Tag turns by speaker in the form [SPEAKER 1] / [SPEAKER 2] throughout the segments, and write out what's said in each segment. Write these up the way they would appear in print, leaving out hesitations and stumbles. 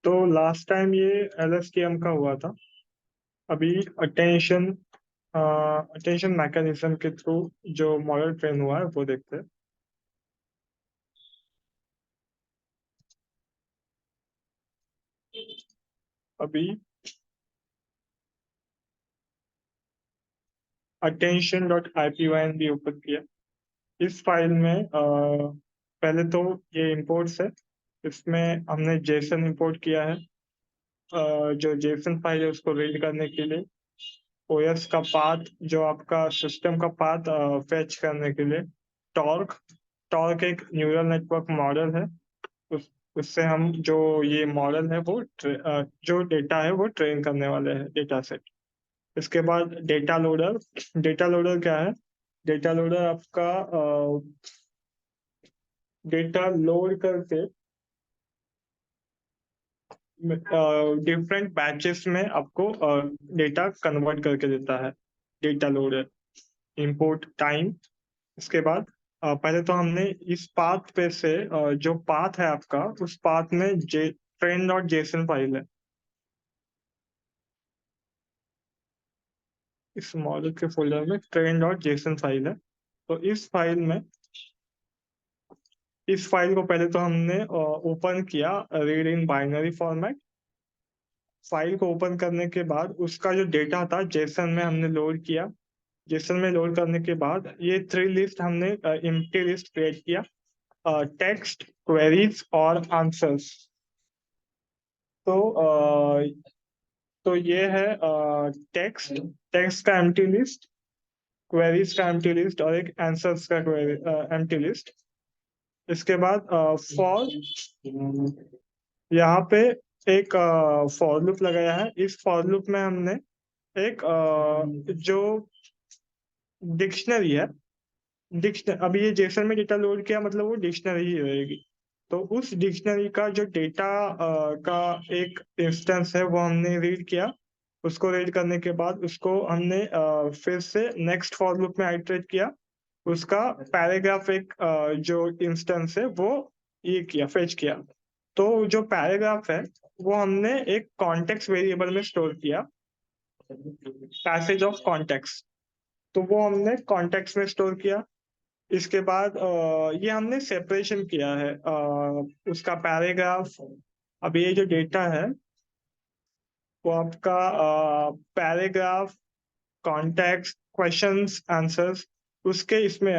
[SPEAKER 1] तो last time ये LSTM का हुआ था। अभी अटेंशन अटेंशन मैकेनिज्म के थ्रू जो मॉडल ट्रेन हुआ है वो देखते हैं। अभी attention.ipyn भी ओपन किया। इस फाइल में पहले तो ये इंपोर्ट्स है। इसमें हमने जेसन इंपोर्ट किया है। जो जेसन फाइल है उसको रीड करने के लिए ओएस का पाथ, जो आपका सिस्टम का पाथ फेच करने के लिए टॉर्क टॉर्क एक न्यूरल नेटवर्क मॉडल है। उस उससे हम जो ये मॉडल है वो जो डेटा है वो ट्रेन करने वाले हैं डेटा सेट। इसके बाद डेटा लोडर क्या है? डेटा लोडर आपका डेटा लोड करके डिफरेंट बैचेस में आपको डेटा कन्वर्ट करके देता है। Data loader import time. इसके बाद पहले तो हमने इस पाथ पे से जो पाथ है आपका उस पाथ में ट्रेन डॉट जेसन फाइल है। इस मॉडल के फोल्डर में ट्रेन डॉट जेसन फाइल है। तो इस फाइल को पहले तो हमने ओपन किया read in binary format. File को ओपन करने के बाद उसका जो डेटा था जेसन में हमने लोड किया। जेसन में लोड करने के बाद ये थ्री लिस्ट हमने एम्प्टी लिस्ट क्रिएट किया, टेक्स्ट, क्वेरीज और आंसर्स। तो ये है टेक्स्ट टेक्स्ट का एम्प्टी लिस्ट, क्वेरीज का एम्प्टी लिस्ट और एक आंसर्स का एम्प्टी लिस्ट। इसके बाद फॉर यहाँ पे एक फॉर लूप लगाया है। इस फॉर लूप में हमने एक जो डिक्शनरी है, अभी ये जेसन में डेटा लोड किया मतलब वो डिक्शनरी ही रहेगी। तो उस डिक्शनरी का जो डेटा का एक इंस्टेंस है वो हमने रीड किया। उसको रीड करने के बाद उसको हमने फिर से नेक्स्ट फॉर लूप में आइटरेट किया। उसका पैराग्राफ एक जो इंस्टेंस है वो ये किया, फेच किया। तो जो पैराग्राफ है वो हमने एक कॉन्टेक्स्ट वेरिएबल में स्टोर किया, पैसेज ऑफ कॉन्टेक्स्ट। तो वो हमने कॉन्टेक्स्ट में स्टोर किया। इसके बाद ये हमने सेपरेशन किया है उसका पैराग्राफ। अब ये जो डेटा है वो आपका पैराग्राफ, कॉन्टेक्स्ट, क्वेश्चंस, आंसर्स उसके इसमें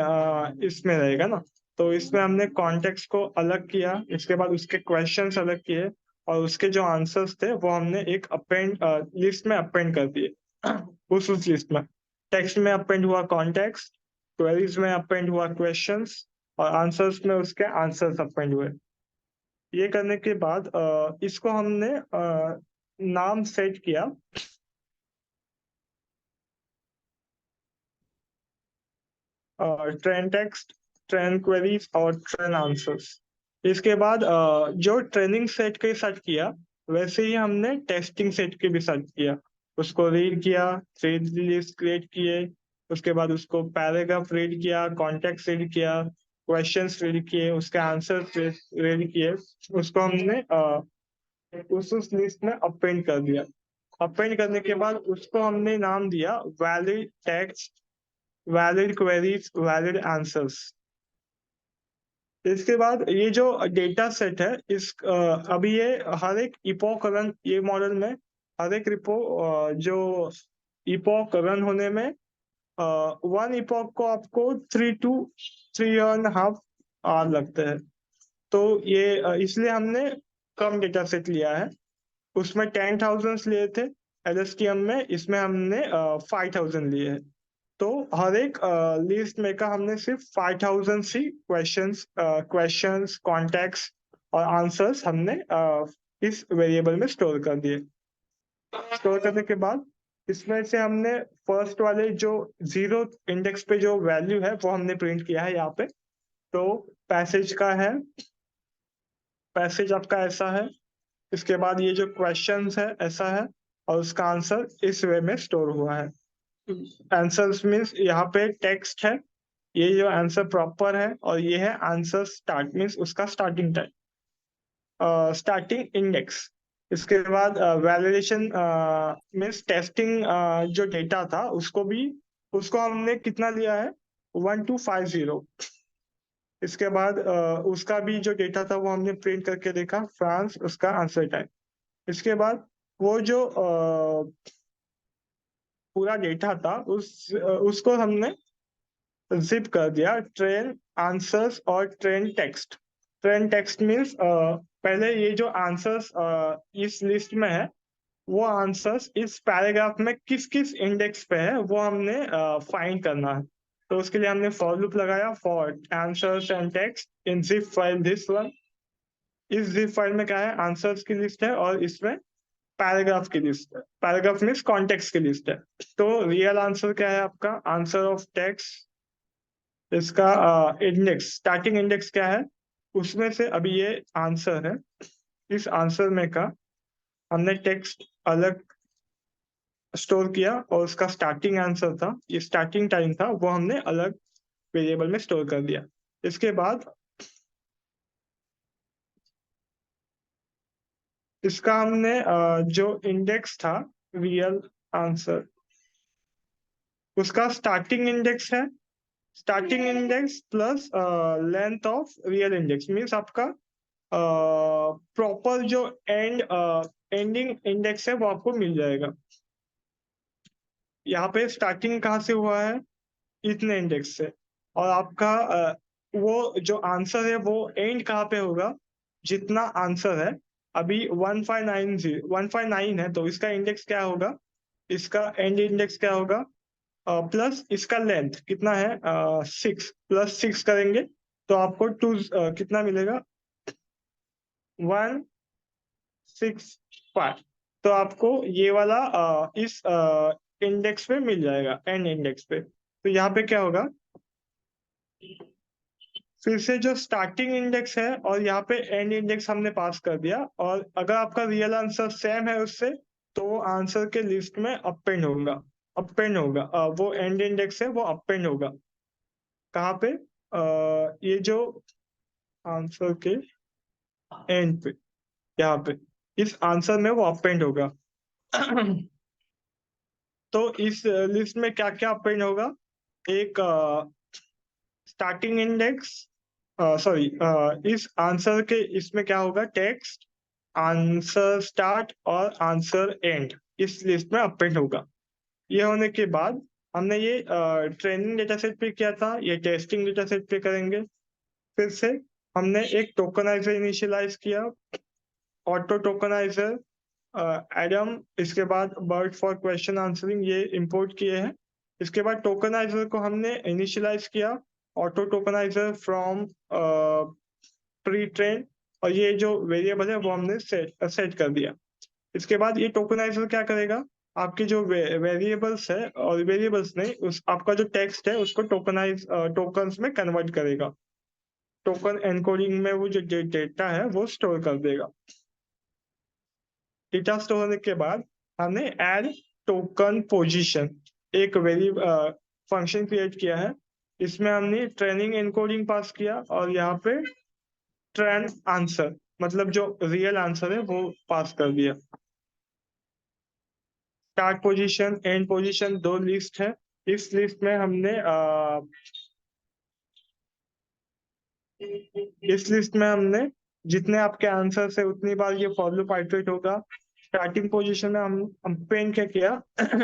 [SPEAKER 1] रहेगा ना। तो इसमें हमने कॉन्टेक्स्ट को अलग किया, इसके बाद उसके क्वेश्चंस अलग किए और उसके जो आंसर्स थे वो हमने एक अपेंड लिस्ट में अपेंड कर दिए। उस लिस्ट में टेक्स्ट में अपेंड हुआ कॉन्टेक्स्ट, क्वेरीज में अपेंड हुआ क्वेश्चंस और आंसर्स में उसके आंसर्स अपेंड हुए। ये करने के बाद इसको हमने नाम सेट किया ट्रेन टेक्स्ट, ट्रेन क्वेरीज और ट्रेन आंसर्स। इसके बाद जो ट्रेनिंग सेट के साथ किया वैसे ही हमने टेस्टिंग सेट के भी साथ किया। उसको रीड किया, थ्रेड लिस्ट क्रिएट किए, उसके बाद उसको पैराग्राफ रीड किया, कॉन्टेक्स्ट रीड किया, क्वेश्चंस रीड किए, उसके आंसर रीड किए। उसको हमने उस लिस्ट में अपेंड कर दिया। अपेंड करने के बाद उसको हमने नाम दिया valid text, valid queries, valid answers. इसके बाद ये जो डेटा सेट है अभी ये हर एक इपोक रन, ये मॉडल में हर एक जो इपोक रन होने में वन इपोक को आपको 3 to 3.5 आवर लगते हैं। तो ये इसलिए हमने कम डेटा सेट लिया है। उसमें 10,000 लिए थे LSTM में, इसमें हमने 5,000 लिए हैं। तो हर एक लिस्ट में का हमने सिर्फ 5,000 सी क्वेश्चंस, कॉन्टेक्स्ट और आंसर्स हमने इस वेरिएबल में स्टोर कर दिए। स्टोर करने के बाद इसमें से हमने फर्स्ट वाले जो जीरो इंडेक्स पे जो वैल्यू है वो हमने प्रिंट किया है यहाँ पे। तो पैसेज का है, पैसेज आपका ऐसा है। इसके बाद ये जो क्वेश्चंस है ऐसा है और उसका आंसर इस वे में स्टोर हुआ है। आंसर्स मीन्स यहाँ पे टेक्स्ट है, ये जो आंसर प्रॉपर है, और ये है आंसर स्टार्ट मीन्स उसका स्टार्टिंग टाइम, स्टार्टिंग इंडेक्स। इसके बाद वैलिडेशन मीन्स टेस्टिंग जो डेटा था उसको हमने कितना लिया है 1250। इसके बाद उसका भी जो डेटा था वो हमने प्रिंट करके देखा फ्रांस उसका आंसर टाइम। इसके बाद वो जो पूरा डेटा था उसको हमने जिप कर दिया ट्रेन आंसर्स और train text. Train text means पहले ये जो आंसर्स इस लिस्ट में है वो आंसर्स इस पैराग्राफ में किस किस इंडेक्स पे है वो हमने फाइंड करना है। तो उसके लिए हमने फॉर लूप लगाया for answers and text in zip file this one. इस जिप फाइल में क्या है आंसर्स की लिस्ट है और इसमें पैराग्राफ की लिस्ट है। पैराग्राफ मीन्स कॉन्टेक्स्ट की लिस्ट है। तो रियल आंसर क्या है आपका आंसर ऑफ टेक्स्ट इसका इंडेक्स स्टार्टिंग इंडेक्स क्या है उसमें से अभी ये आंसर है। इस आंसर में का हमने टेक्स्ट अलग स्टोर किया और उसका स्टार्टिंग आंसर था ये स्टार्टिंग टाइम था वो हमने अलग वेरिएबल में स्टोर कर दिया। इसके बाद इसका हमने जो इंडेक्स था रियल आंसर उसका स्टार्टिंग इंडेक्स है। Starting index plus length of real index means आपका प्रॉपर जो एंडिंग इंडेक्स है वो आपको मिल जाएगा। यहाँ पे स्टार्टिंग कहाँ से हुआ है इतने इंडेक्स से और आपका वो जो आंसर है वो एंड कहाँ पे होगा जितना आंसर है अभी 1590 1590 है तो इसका इंडेक्स क्या होगा इसका एंड इंडेक्स क्या होगा प्लस इसका लेंथ कितना है 6 + 6 करेंगे तो आपको कितना मिलेगा 165। तो आपको ये वाला इस इंडेक्स पे मिल जाएगा एंड इंडेक्स पे। तो यहाँ पे क्या होगा फिर से जो स्टार्टिंग इंडेक्स है और यहाँ पे एंड इंडेक्स हमने पास कर दिया और अगर आपका रियल आंसर सेम है उससे तो वो आंसर के लिस्ट में अपेंड होगा। वो एंड इंडेक्स है वो अपेंड होगा कहाँ पे ये जो आंसर के एंड पे यहाँ पे इस आंसर में वो अपेंड होगा। तो इस लिस्ट में क्या क्या अपेंड होगा एक स्टार्टिंग इंडेक्स सॉरी इस आंसर के इसमें क्या होगा टेक्स्ट आंसर स्टार्ट और आंसर एंड इस लिस्ट में अपेंड होगा। ये होने के बाद हमने ये ट्रेनिंग डेटा सेट पे किया था ये टेस्टिंग डेटा सेट पे करेंगे। फिर से हमने एक टोकनाइजर इनिशियलाइज किया ऑटो टोकनाइजर एडम इसके बाद बर्ड फॉर क्वेश्चन आंसरिंग ये इंपोर्ट किए हैं। इसके बाद टोकनाइजर को हमने इनिशियलाइज किया auto tokeniser from pre train और ये जो वेरिएबल है वो हमने सेट कर दिया। इसके बाद ये टोकनाइजर क्या करेगा आपके जो वेरिएबल्स है और वेरिएबल्स नहीं उस आपका जो टेक्स्ट है उसको टोकन्स में कन्वर्ट करेगा। टोकन एनकोडिंग में वो जो डेटा है वो स्टोर कर देगा। डेटा स्टोर होने के बाद हमने ऐड टोकन पोजीशन एक फंक्शन क्रिएट किया है। इसमें हमने ट्रेनिंग एनकोडिंग पास किया और यहाँ पे ट्रेंड आंसर मतलब जो रियल आंसर है वो पास कर दिया। स्टार्ट पोजीशन एंड पोजीशन दो लिस्ट है। इस लिस्ट में हमने जितने आपके आंसर है उतनी बार ये फॉर लूप आइटरेट होगा। स्टार्टिंग पोजीशन में हम पेन क्या किया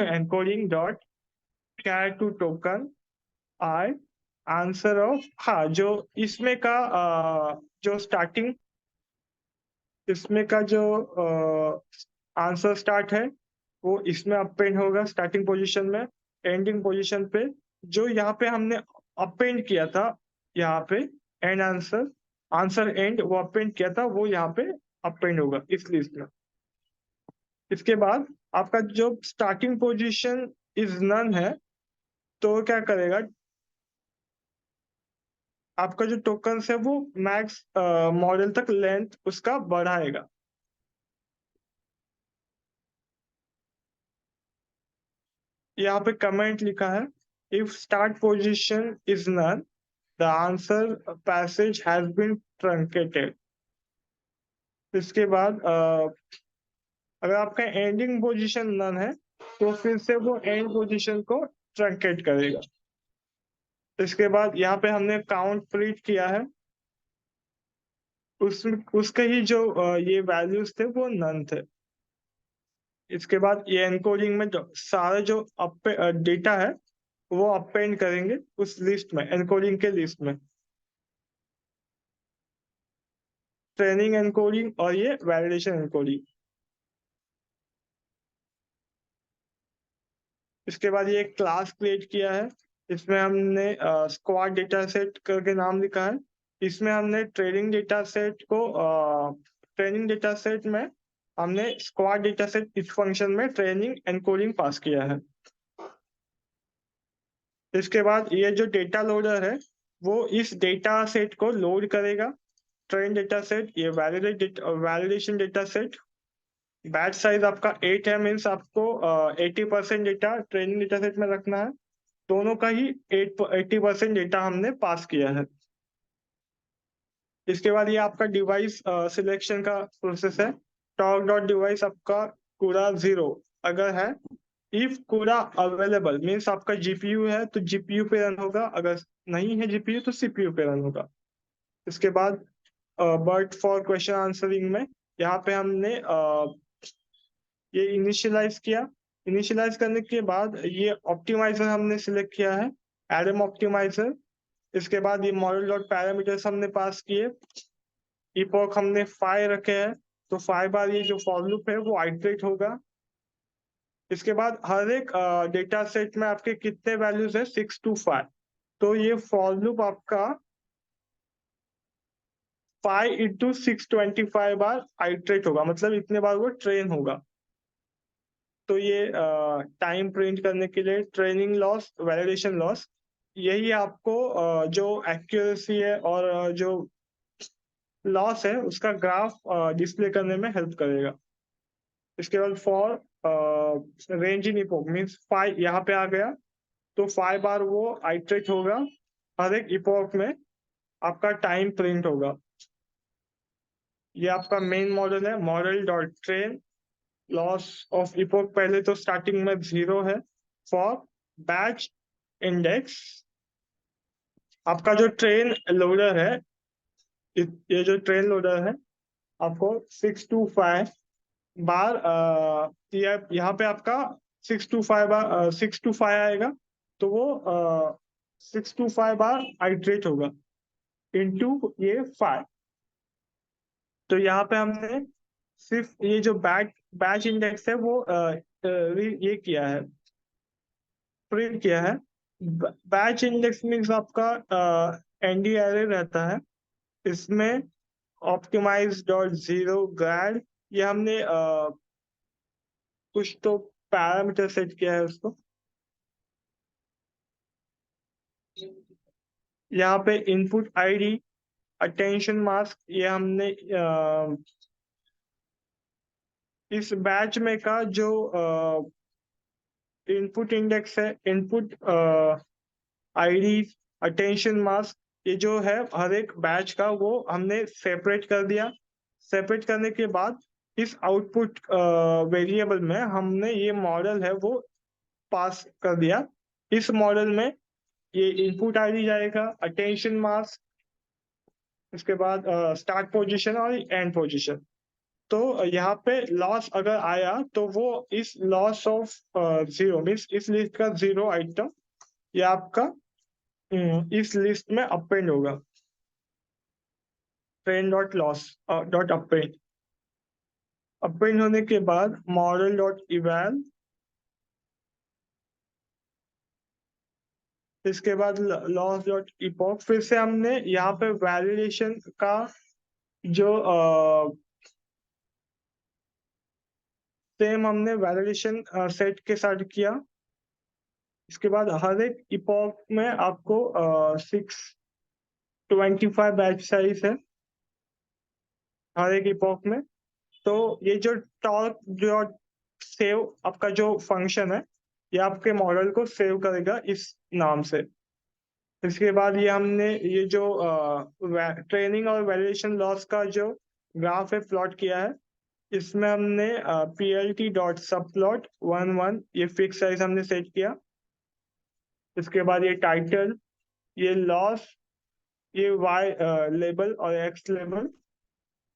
[SPEAKER 1] encoding dot char to token I answer of हाँ जो इसमें का जो स्टार्टिंग इसमें का जो आंसर स्टार्ट है वो इसमें अपेंड होगा स्टार्टिंग पोजीशन में। एंडिंग पोजीशन पे जो यहाँ पे हमने अपेंड किया था यहाँ पे एंड आंसर आंसर एंड वो अपेंड किया था वो यहाँ पे अपेंड होगा इस लिस्ट में। इसके बाद आपका जो स्टार्टिंग पोजीशन इज नन है तो क्या करेगा आपका जो टोकन्स है वो मैक्स मॉडल तक लेंथ उसका बढ़ाएगा। यहाँ पे कमेंट लिखा है if start position is none the answer passage has been truncated. इसके बाद अगर आपका एंडिंग पोजीशन नन है तो फिर से वो एंड पोजीशन को ट्रंकेट करेगा। इसके बाद यहाँ पे हमने काउंट प्रिंट किया है, उसके ही जो ये वैल्यूज थे वो नन थे। इसके बाद ये एनकोडिंग में जो सारा जो डेटा है वो अपेंड करेंगे उस लिस्ट में, एनकोडिंग के लिस्ट में, ट्रेनिंग एनकोडिंग और ये वैलिडेशन एनकोडिंग। इसके बाद ये क्लास क्रिएट किया है, इसमें हमने स्क्वाड डेटा सेट करके नाम लिखा है। इसमें हमने ट्रेनिंग डेटा सेट को ट्रेनिंग डेटा सेट में हमने स्क्वाड डेटा सेट इस फंक्शन में ट्रेनिंग एनकोडिंग पास किया है। इसके बाद ये जो डेटा लोडर है वो इस डेटा सेट को लोड करेगा, ट्रेन डेटा सेट, ये validation data set. Batch size आपका 8 है, मीन्स आपको 80% डेटा ट्रेनिंग डेटा सेट में रखना है। दोनों का ही 80% डेटा हमने पास किया है। इसके बाद ये आपका डिवाइस सिलेक्शन का प्रोसेस है। टॉक डॉट डिवाइस आपका पूरा 0 अगर है, इफ कूड़ा अवेलेबल मीन्स आपका जीपीयू है तो जीपीयू पे रन होगा, अगर नहीं है जीपीयू तो सीपीयू पे रन होगा। इसके बाद बट फॉर क्वेश्चन आंसरिंग में यहाँ पे हमने ये इनिशियलाइज किया। इनिशियलाइज करने के बाद ये ऑप्टिमाइजर हमने सिलेक्ट किया है, एडम ऑप्टिमाइजर। इसके बाद ये मॉडल डॉट पैरामीटर्स हमने पास किए। इपोक हमने 5 रखे हैं, तो 5 बार ये जो फॉर लूप है वो आइटरेट होगा। इसके बाद हर एक डेटा सेट में आपके कितने वैल्यूज है, 6 to 5, तो ये फॉर लूप आपका 5 into 625 बार आइटरेट होगा, मतलब इतने बार वो ट्रेन होगा। तो ये टाइम प्रिंट करने के लिए ट्रेनिंग लॉस, वैलिडेशन लॉस, यही आपको जो एक्यूरेसी है और जो लॉस है उसका ग्राफ डिस्प्ले करने में हेल्प करेगा। इसके बाद for range in epoch means 5 यहाँ पे आ गया, तो 5 बार वो आइटरेट होगा, हर एक इपोक में आपका टाइम प्रिंट होगा। ये आपका मेन मॉडल है, model dot train loss of epoch पहले तो स्टार्टिंग में 0 है। फॉर बैच इंडेक्स आपका जो ट्रेन लोडर है, ये जो ट्रेन लोडर है आपको 6 to 5 बार यहाँ पे आपका 6 to 5 आएगा, तो वो 6 to 5 बार आइट्रेट होगा इनटू ये 5। तो यहाँ पे हमने सिर्फ ये जो बैच इंडेक्स है वो ये किया है, प्रिंट किया है। बैच इंडेक्स मीन्स आपका एनडी एरे रहता है, इसमें ऑप्टिमाइज डॉट जीरो ग्रैड, ये हमने कुछ तो पैरामीटर सेट किया है उसको। यहाँ पे इनपुट आईडी, अटेंशन मास्क, ये हमने इस बैच में का जो इनपुट इंडेक्स है, इनपुट आईडी, अटेंशन मास्क, ये जो है हर एक बैच का वो हमने सेपरेट कर दिया। सेपरेट करने के बाद इस आउटपुट वेरिएबल में हमने ये मॉडल है वो पास कर दिया। इस मॉडल में ये इनपुट आईडी जाएगा, अटेंशन मास्क, इसके बाद स्टार्ट पोजीशन और एंड पोजीशन। तो यहाँ पे लॉस अगर आया तो वो इस लॉस ऑफ 0 मीन्स इस लिस्ट का 0 आइटम ये आपका इस लिस्ट में अपेंड होगा, train dot loss dot append. Append होने के बाद मॉडल डॉट इवैल, इसके बाद लॉस डॉट इपोक। फिर से हमने यहाँ पे वैलिडेशन का जो सेम हमने वैलिडेशन सेट के साथ किया। इसके बाद हर एक इपोक में आपको 625 बैच साइज है हर एक इपोक में। तो ये जो टॉर्क जो सेव आपका जो फंक्शन है ये आपके मॉडल को सेव करेगा इस नाम से। इसके बाद ये हमने ये जो ट्रेनिंग और वैलिडेशन लॉस का जो ग्राफ है प्लॉट किया है। इसमें हमने plt डॉट सब प्लॉट 1 1 ये फिक्स साइज हमने सेट किया। इसके बाद ये टाइटल, ये लॉस, ये वाई लेबल और एक्स लेबल,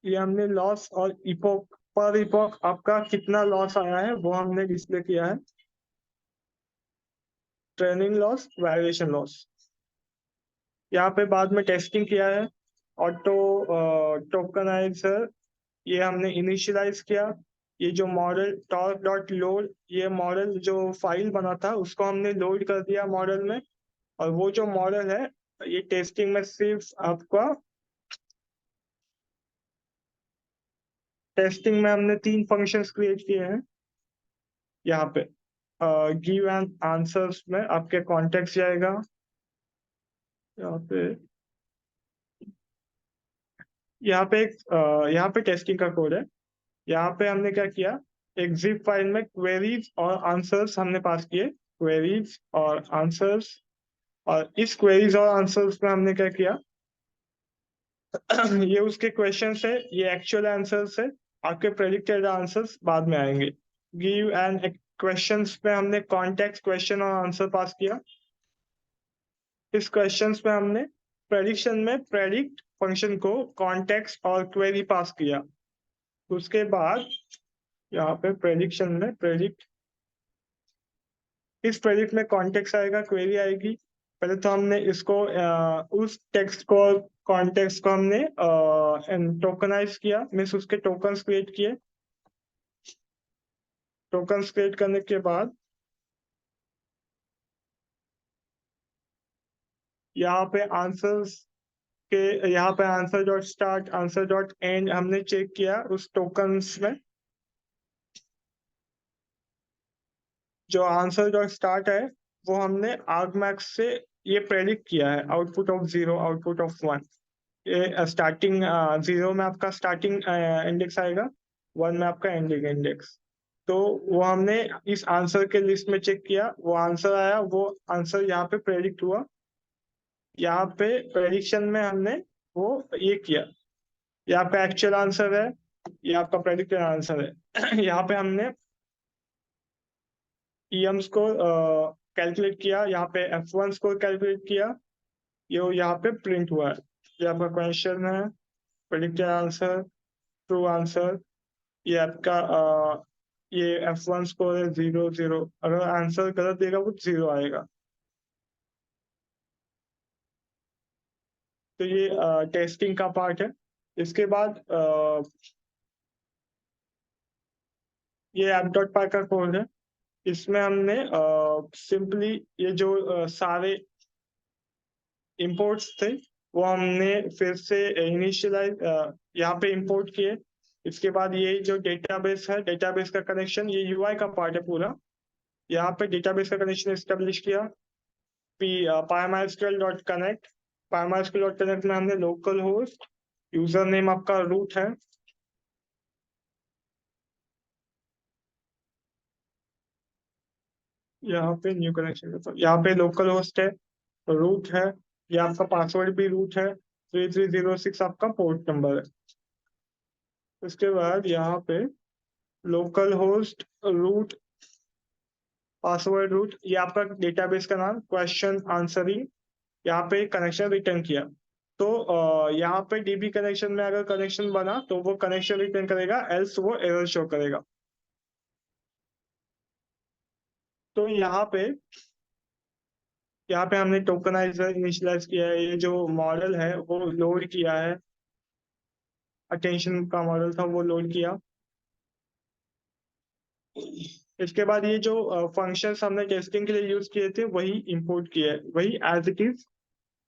[SPEAKER 1] ये हमने लॉस और इपोक पर इपोक आपका कितना लॉस आया है वो हमने डिस्प्ले किया है। Training loss, valuation loss. यहाँ पे बाद में टेस्टिंग किया है। ऑटो टोकनाइजर ये हमने इनिशियलाइज किया। ये जो मॉडल टॉर्क डॉट लोड, ये मॉडल जो फाइल बना था उसको हमने लोड कर दिया मॉडल में। और वो जो मॉडल है ये टेस्टिंग में सिर्फ आपका, टेस्टिंग में हमने 3 फंक्शंस क्रिएट किए हैं। यहाँ पे गिव एंड आंसर्स में आपके कॉन्टेक्स्ट जाएगा। यहाँ पे यहाँ पे टेस्टिंग का कोड है। यहाँ पे हमने क्या किया, एक जिप फाइल में क्वेरीज और आंसर्स हमने पास किए, क्वेरीज और आंसर्स। और इस क्वेरीज और आंसर्स में हमने क्या किया ये उसके क्वेश्चंस है, ये एक्चुअल आंसर्स है। आपके प्रेडिक्टेड आंसर्स बाद में आएंगे। गिव एंड क्वेश्चंस पे हमने कॉन्टेक्स्ट क्वेश्चन और आंसर पास किया। इस क्वेश्चंस पे हमने प्रेडिक्शन में प्रेडिक्ट फंक्शन को कॉन्टेक्स्ट और क्वेरी पास किया। उसके बाद यहाँ पे प्रेडिक्शन में प्रेडिक्ट, इस प्रेडिक्ट में कॉन्टेक्स्ट आएगा, क्वेरी आएगी। पहले तो हमने इसको उस टेक्स्ट को, कॉन्टेक्स्ट को हमने टोकनाइज किया, मीन्स उसके टोकन्स क्रिएट किए। टोकन्स क्रिएट करने के बाद यहाँ पे आंसर्स के, यहाँ पे answer dot start, answer dot and हमने चेक किया उस टोकन्स में। जो आंसर डॉट स्टार्ट है वो हमने आर्गमैक्स से ये प्रेडिक्ट किया है, आउटपुट ऑफ 0, आउटपुट ऑफ 1। ये स्टार्टिंग 0 में आपका स्टार्टिंग इंडेक्स आएगा, 1 में आपका एंडिंग इंडेक्स। तो वो हमने इस आंसर के लिस्ट में चेक किया, वो आंसर आया, वो आंसर यहाँ पे प्रेडिक्ट हुआ। यहाँ पे प्रेडिक्शन में हमने वो ये किया, यहाँ पे एक्चुअल आंसर है, ये आपका प्रेडिक्टेड आंसर है। यहाँ पे हमने EM स्कोर कैलकुलेट किया, यहाँ पे F1 स्कोर कैलकुलेट किया, ये यहाँ पे प्रिंट हुआ है। ये आपका क्वेश्चन है, प्रेडिक्टेड आंसर, ट्रू आंसर। ये आपका ये F1 स्कोर है 0 0। अगर आंसर गलत देगा वो 0 आएगा। तो ये टेस्टिंग का पार्ट है। इसके बाद ये ऐप डॉट पाई का कोड है। इसमें हमने सिंपली ये जो सारे इंपोर्ट्स थे वो हमने फिर से इनिशियलाइज यहाँ पे इंपोर्ट किए। इसके बाद ये जो डेटाबेस है, डेटाबेस का कनेक्शन, ये UI का पार्ट है पूरा। यहाँ पे डेटाबेस का कनेक्शन एस्टेब्लिश किया। PyMySQL dot connect, PyMySQL dot connect में हमने लोकल होस्ट, यूजर नेम आपका रूट है। यहाँ पे न्यू कनेक्शन, यहाँ पे लोकल होस्ट है, रूट है, ये आपका पासवर्ड भी रूट है, 3306 आपका पोर्ट नंबर है। उसके बाद यहाँ पे local host, root, password root, ये आपका डेटाबेस का नाम, क्वेश्चन आंसरिंग, यहाँ पे कनेक्शन रिटर्न किया। तो यहाँ पे DB कनेक्शन में अगर कनेक्शन बना तो वो कनेक्शन रिटर्न करेगा, एल्स वो एरर शो करेगा। तो यहाँ पे हमने टोकनाइजर इनिशियलाइज किया है, ये जो मॉडल है वो लोड किया है, अटेंशन का मॉडल था वो लोड किया। इसके बाद ये जो फंक्शंस हमने टेस्टिंग के लिए यूज किए थे वही इंपोर्ट किए, वही एज इट इज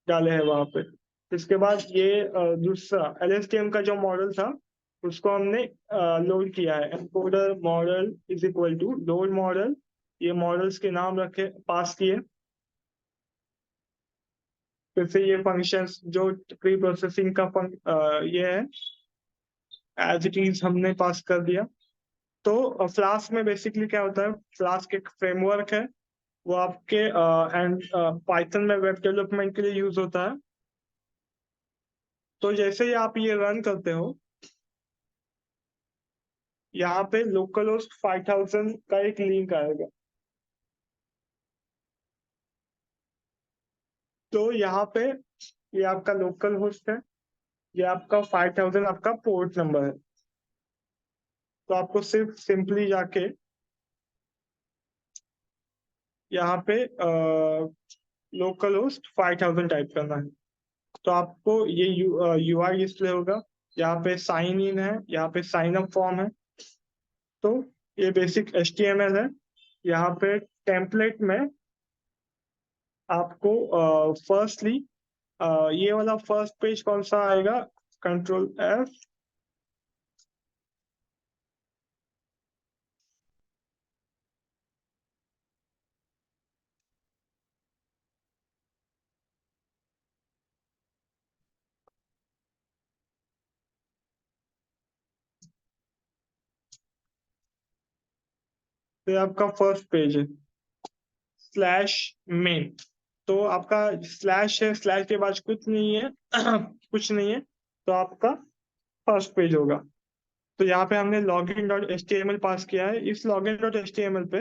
[SPEAKER 1] डाले हैं वहां पे। इसके बाद ये दूसरा LSTM का जो मॉडल था उसको हमने लोड किया है। Encoder model is equal to load model, ये मॉडल्स के नाम रखे पास किए। फिर से ये फंक्शंस जो प्री प्रोसेसिंग का ये है एज इट इज हमने पास कर दिया। तो फ्लास्क में बेसिकली क्या होता है, फ्लास्क एक फ्रेमवर्क है, वो आपके एंड पाइथन में वेब डेवलपमेंट के लिए यूज होता है। तो जैसे ही आप ये रन करते हो यहाँ पे लोकल होस्ट 5000 का एक लिंक आएगा। तो यहाँ पे ये आपका लोकल होस्ट है, ये आपका 5000 आपका पोर्ट नंबर है। तो आपको सिर्फ सिंपली जाके यहाँ पे लोकल होस्ट 5000 टाइप करना है। तो आपको ये यूआई डिस्प्ले होगा। यहाँ पे साइन इन है, यहाँ पे साइन अप फॉर्म है। तो ये बेसिक HTML है। यहाँ पे टेम्पलेट में आपको फर्स्टली ये वाला फर्स्ट पेज कौन सा आएगा, Ctrl+F। तो ये आपका फर्स्ट पेज है, /main। तो आपका स्लैश है, स्लैश के बाद कुछ नहीं है कुछ नहीं है। तो आपका फर्स्ट पेज होगा। तो यहाँ पे हमने login.html पास किया है। इस login.html पे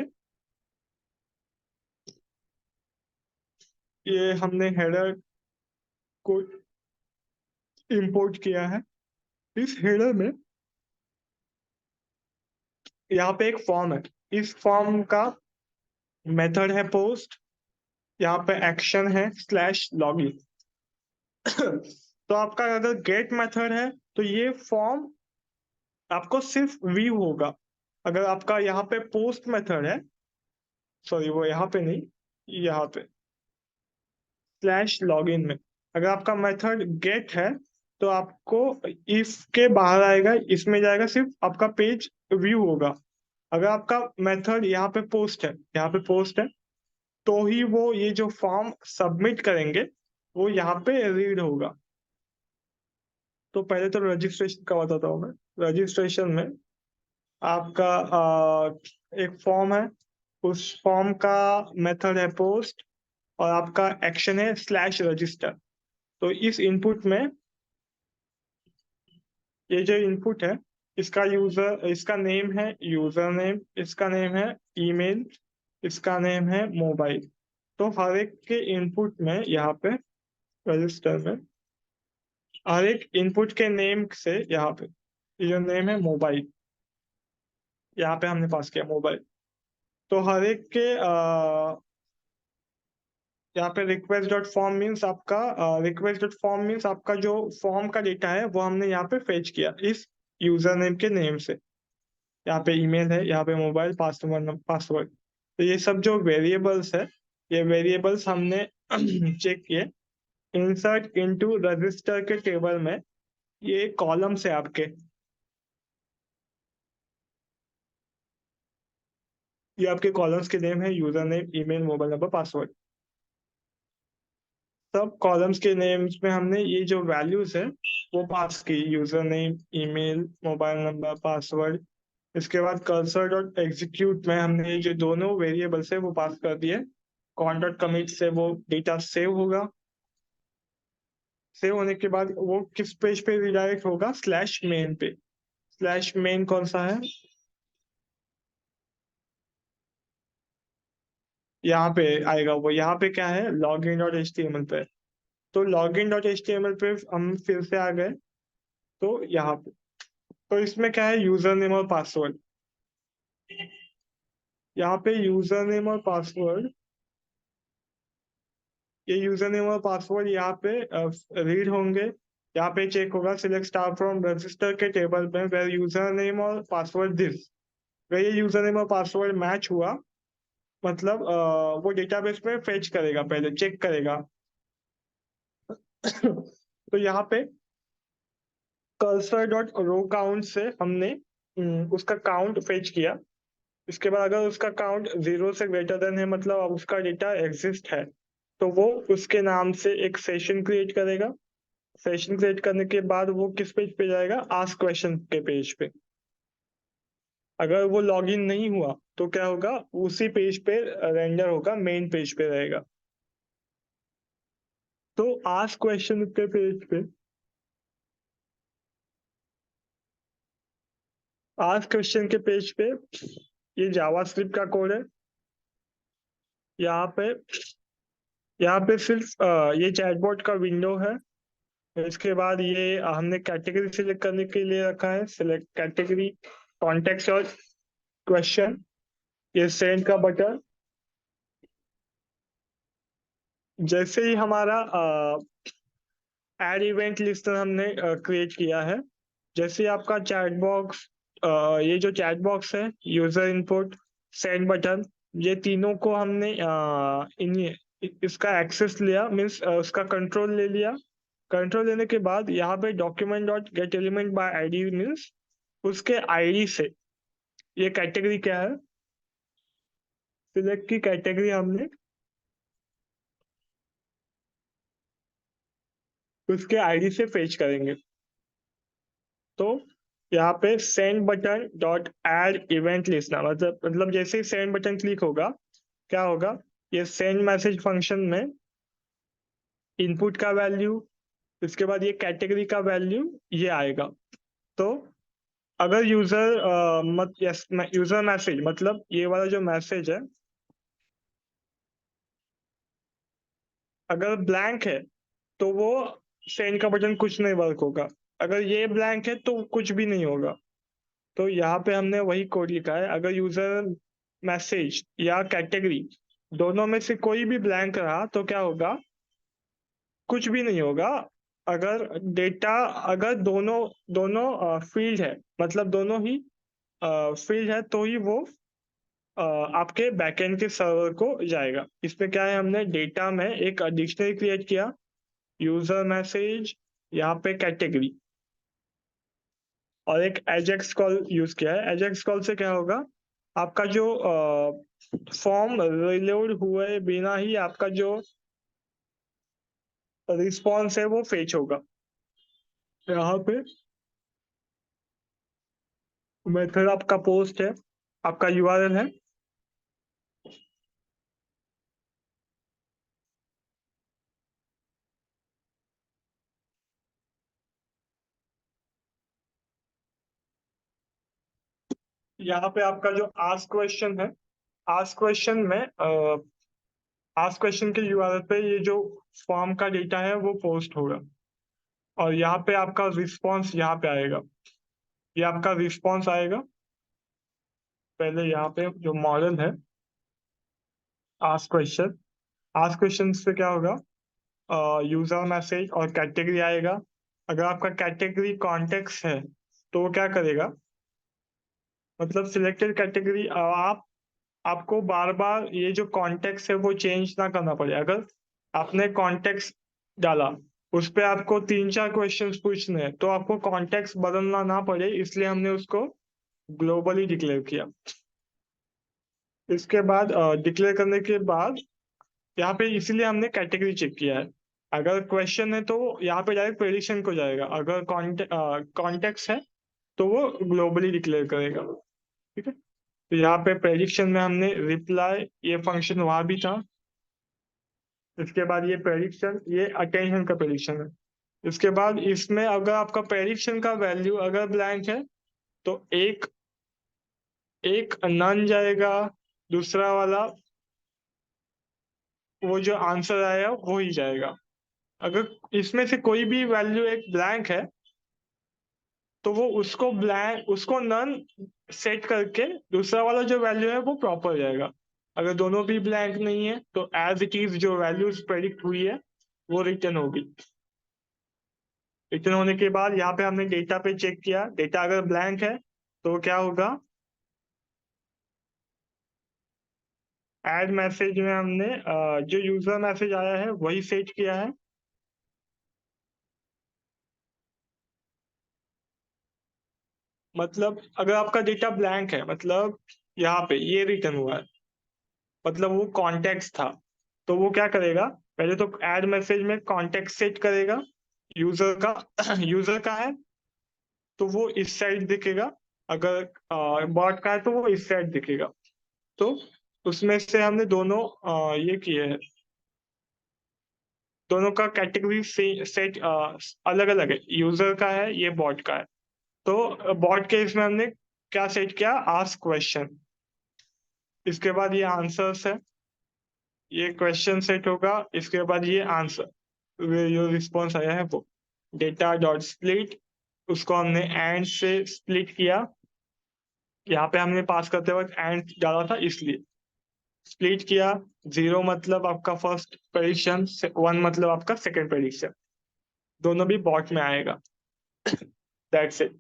[SPEAKER 1] ये हमने हेडर को इंपोर्ट किया है। इस हेडर में यहाँ पे एक फॉर्म है। इस फॉर्म का मेथड है पोस्ट। यहाँ पे एक्शन है /login। तो आपका अगर गेट मेथड है तो ये फॉर्म आपको सिर्फ व्यू होगा। अगर आपका यहाँ पे पोस्ट मेथड है, सॉरी वो यहाँ पे नहीं, यहाँ पे /login में अगर आपका मेथड गेट है तो आपको इफ के बाहर आएगा, इसमें जाएगा, सिर्फ आपका पेज व्यू होगा। अगर आपका मेथड यहाँ पे पोस्ट है, यहाँ पे पोस्ट है, तो ही वो ये जो फॉर्म सबमिट करेंगे वो यहाँ पे रीड होगा। तो पहले तो रजिस्ट्रेशन का बताता हूँ मैं। रजिस्ट्रेशन में आपका एक फॉर्म है, उस फॉर्म का मेथड है पोस्ट, और आपका एक्शन है /register। तो इस इनपुट में ये जो इनपुट है, इसका नेम है यूजर नेम, इसका नेम है ईमेल, इसका नेम है मोबाइल। तो हर एक के इनपुट में यहाँ पे रजिस्टर में हर एक इनपुट के नेम से यहाँ पे ये जो नेम है मोबाइल, यहाँ पे हमने पास किया मोबाइल। तो हर एक के यहाँ पे रिक्वेस्ट डॉट फॉर्म मीन्स आपका जो फॉर्म का डेटा है वो हमने यहाँ पे फेच किया इस यूजर नेम के नेम से। यहाँ पे ईमेल है, यहाँ पे मोबाइल, पासवर्ड। तो ये सब जो वेरिएबल्स है, ये वेरिएबल्स हमने चेक किए। इंसर्ट इनटू रजिस्टर के टेबल में ये कॉलम्स है आपके, ये आपके कॉलम्स के नेम है user name, email, mobile number, password. सब कॉलम्स के नेम्स में हमने ये जो वैल्यूज है वो पास की, user name, email, mobile number, password. इसके बाद कर्सर डॉट एग्जीक्यूट में हमने ये जो दोनों वेरिएबल्स है वो पास कर दिए। कॉन डॉट कमिट से वो डेटा सेव होगा। सेव होने के बाद वो किस पेज पे रिडायरेक्ट होगा, /main पे। /main कौन सा है, यहाँ पे आएगा वो। यहाँ पे क्या है, login.html पे। तो login.html पे हम फिर से आ गए। तो यहाँ पे तो इसमें क्या है, यूजर नेम और पासवर्ड। यहाँ पे यूजर नेम और पासवर्ड, ये यूजर नेम और पासवर्ड यहाँ पे रीड होंगे। यहाँ पे चेक होगा सिलेक्ट स्टार फ्रॉम रजिस्टर के टेबल में वेर यूजर नेम और पासवर्ड दिस। अगर ये यूजर नेम और पासवर्ड मैच हुआ, मतलब वो डेटाबेस में फेच करेगा, पहले चेक करेगा। तो यहाँ पे कर्सर डॉट रो काउंट से हमने उसका काउंट फेच किया। इसके बाद अगर उसका काउंट 0 से ग्रेटर देन है, मतलब अब उसका डेटा एग्जिस्ट है, तो वो उसके नाम से एक सेशन क्रिएट करेगा। सेशन क्रिएट करने के बाद वो किस पेज पे जाएगा, आस्क क्वेश्चन के पेज पे। अगर वो लॉगिन नहीं हुआ तो क्या होगा, उसी पेज पे रेंडर होगा, मेन पेज पे रहेगा। तो आस्क क्वेश्चन के पेज पे आज क्वेश्चन के पेज पे ये जावास्क्रिप्ट का कोड है। यहाँ पे यहाँ पे सिर्फ ये चैटबॉट का विंडो है। इसके बाद ये हमने कैटेगरी सिलेक्ट करने के लिए रखा है, सिलेक्ट कैटेगरी, कॉन्टेक्स्ट और क्वेश्चन। ये सेंड का बटन। जैसे ही हमारा ऐड इवेंट लिस्टर हमने क्रिएट किया है, जैसे ही आपका चैट बॉक्स, ये जो चैट बॉक्स है, यूजर इनपुट, सेंड बटन, ये तीनों को हमने इसका एक्सेस लिया, मीन्स उसका कंट्रोल ले लिया। कंट्रोल लेने के बाद यहाँ पे document dot gate element by ID, means उसके आईडी से ये कैटेगरी क्या है, सिलेक्ट की कैटेगरी हमने उसके आईडी से फेच करेंगे। तो यहाँ पे send button dot add event listener, मतलब जैसे ही सेंड बटन क्लिक होगा, क्या होगा, ये सेंड मैसेज फंक्शन में इनपुट का वैल्यू, इसके बाद ये कैटेगरी का वैल्यू ये आएगा। तो अगर यूजर मैसेज, मतलब ये वाला जो मैसेज है, अगर ब्लैंक है तो वो सेंड का बटन कुछ नहीं वर्क होगा। अगर ये ब्लैंक है तो कुछ भी नहीं होगा। तो यहाँ पे हमने वही कोड लिखा है, अगर यूजर मैसेज या कैटेगरी दोनों में से कोई भी ब्लैंक रहा तो क्या होगा, कुछ भी नहीं होगा। अगर डेटा, अगर दोनों दोनों फील्ड है, मतलब दोनों ही फील्ड है, तो ही वो आपके बैकएंड के सर्वर को जाएगा। इसमें क्या है, हमने डेटा में एक डिक्शनरी क्रिएट किया, यूजर मैसेज, यहाँ पे कैटेगरी, और एक एजेक्स कॉल यूज किया है। एजेक्स कॉल से क्या होगा, आपका जो फॉर्म रिलोड हुए बिना ही आपका जो रिस्पॉन्स है वो फेच होगा। यहाँ पे मेथड आपका पोस्ट है, आपका यूआरएल है। यहाँ पे आपका जो आस्क क्वेश्चन है, आस्क क्वेश्चन में आस्क क्वेश्चन के यूआरएल पे ये जो फॉर्म का डेटा है वो पोस्ट होगा, और यहाँ पे आपका रिस्पॉन्स यहाँ पे आएगा। ये आपका रिस्पॉन्स आएगा। पहले यहाँ पे जो मॉडल है आस्क क्वेश्चन, आस्क क्वेश्चन से क्या होगा, यूजर मैसेज और कैटेगरी आएगा। अगर आपका कैटेगरी कॉन्टेक्स्ट है तो वो क्या करेगा, मतलब सिलेक्टेड कैटेगरी, आपको बार बार ये जो कॉन्टेक्स्ट है वो चेंज ना करना पड़े। अगर आपने कॉन्टेक्स्ट डाला, उस पे आपको 3-4 क्वेश्चंस पूछने हैं, तो आपको कॉन्टेक्स्ट बदलना ना पड़े, इसलिए हमने उसको ग्लोबली डिक्लेयर किया। इसके बाद डिक्लेयर करने के बाद यहाँ पे इसीलिए हमने कैटेगरी चेक किया है। अगर क्वेश्चन है तो यहाँ पे डायरेक्ट प्रेडिक्शन को जाएगा, अगर कॉन्टेक्स्ट है तो वो ग्लोबली डिक्लेयर करेगा। ठीक है, तो यहाँ पे प्रेडिक्शन में हमने रिप्लाई, ये फंक्शन वहां भी था। इसके बाद ये प्रेडिक्शन, ये अटेंशन का प्रेडिक्शन है। इसके बाद इसमें अगर आपका प्रेडिक्शन का वैल्यू अगर ब्लैंक है तो एक एक नन जाएगा, दूसरा वाला वो जो आंसर आया वो ही जाएगा। अगर इसमें से कोई भी वैल्यू एक ब्लैंक है तो वो उसको नन सेट करके दूसरा वाला जो वैल्यू है वो प्रॉपर जाएगा। अगर दोनों भी ब्लैंक नहीं है तो एज इट इज जो वैल्यूज प्रेडिक्ट हुई है वो रिटर्न होगी। रिटर्न होने के बाद यहाँ पे हमने डेटा पे चेक किया, डेटा अगर ब्लैंक है तो क्या होगा, ऐड मैसेज में हमने जो यूजर मैसेज आया है वही सेट किया है। मतलब अगर आपका डेटा ब्लैंक है, मतलब यहाँ पे ये रिटर्न हुआ है, मतलब वो कॉन्टेक्स्ट था, तो वो क्या करेगा, पहले तो ऐड मैसेज में कॉन्टेक्स्ट सेट करेगा यूजर का। यूजर का है तो वो इस साइड दिखेगा, अगर बॉट का है तो वो इस साइड दिखेगा। तो उसमें से हमने दोनों ये किए हैं, दोनों का कैटेगरी से सेट अलग अलग है, यूजर का है, ये बॉट का है। तो बॉट केस में हमने क्या सेट किया, आस्क क्वेश्चन। इसके बाद ये आंसर्स है, ये क्वेश्चन सेट होगा, इसके बाद ये आंसर, जो रिस्पॉन्स आया है वो। डेटा डॉट स्प्लिट, उसको हमने एंड से स्प्लिट किया, यहाँ पे हमने पास करते वक्त एंड डाला था इसलिए स्प्लिट किया। 0 मतलब आपका फर्स्ट प्रेडिक्शन, 1 मतलब आपका सेकंड प्रेडिक्शन, दोनों भी बॉट में आएगा। That's it.